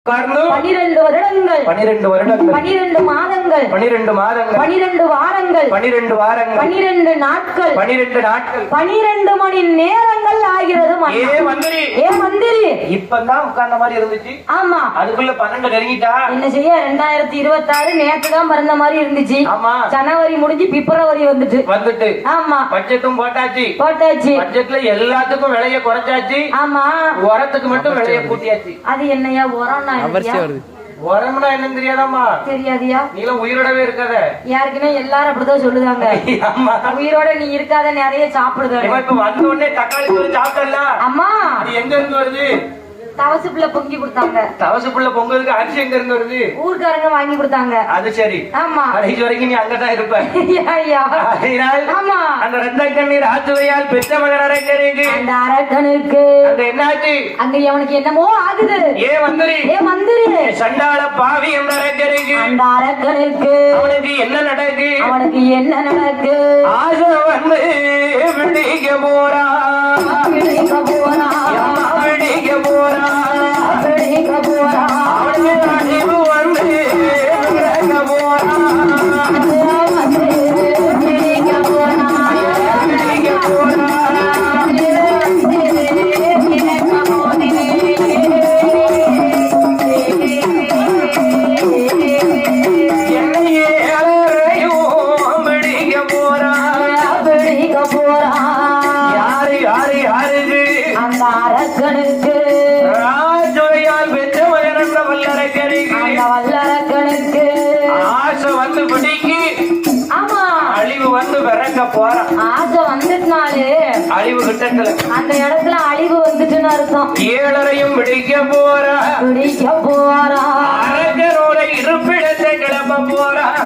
12 வருடங்கள் 12 மாதங்கள் 12 வாரங்கள் 12 நாட்கள் 12 மணி நேரங்கள் ஆகிறது. மந்திரி இப்பதான் உட்கார்ந்த மாதிரி இருந்துச்சு. ஆமா, அதுக்குள்ள 12 நெருங்கிட்டா என்ன செய்ய? 2026 நேத்து தான் பிறந்த மாதிரி இருந்துச்சு. ஆமா, ஜனவரி முடிஞ்சு பிப்ரவரி வந்துட்டு. ஆமா, பட்ஜெட்டும் போட்டாச்சு. பட்ஜெட்ல எல்லாத்துக்கும் விலைய குறைச்சாச்சு. ஆமா, உரத்துக்கு மட்டும் விலைய கூட்டியாச்சு. அது என்னையா உரம்? உரம்னா என்னன்னு தெரியாதாமா? தெரியாதியா? நீலாம் உயிரோடவே இருக்காத. யாருக்குமே எல்லாரும் அப்படிதான் சொல்லுதாங்க. உயிரோட நீ இருக்காத, நிறைய சாப்பிடுது. இப்ப வந்த உடனே தக்காளி சோறு சாப்பிடல. அம்மா, அது எங்க இருந்து வருது? தவசு புள்ள பொங்கி கொடுத்தாங்க. தவசு புள்ள பொங்குறதுக்கு அரிசி எங்க இருந்து வருது? ஊர்க்காரங்க வாங்கி கொடுத்தாங்க. அது சரி. ஆமா, கடைசி வரைக்கும் நீ அங்கதான் இருப்ப. ஆமா, அந்த ரத்த கண்ணீர் ஆற்றுவையால் பெற்ற மகன் அரக்கனுக்கு, அந்த அரக்கனுக்கு அங்க என்னாச்சு? அங்க அவனுக்கு என்னமோ ஆகுது. மந்திரி சண்டாள பாவி என்ற அரக்கனுக்கு, அந்த அரக்கனுக்கு அவனுக்கு என்ன நடக்கு? ஆசை வந்து விழிக்க போறா, விழிக்க போறா. அவனுக்கு அழிவு வந்து விலக போறா, விழிக்க போறா. ஆசை வந்துட்டுனாலே அழிவு கிட்டத்துல, அந்த இடத்துல அழிவு வந்துட்டுன்னு அர்த்தம். 7 பிடிக்க போறா.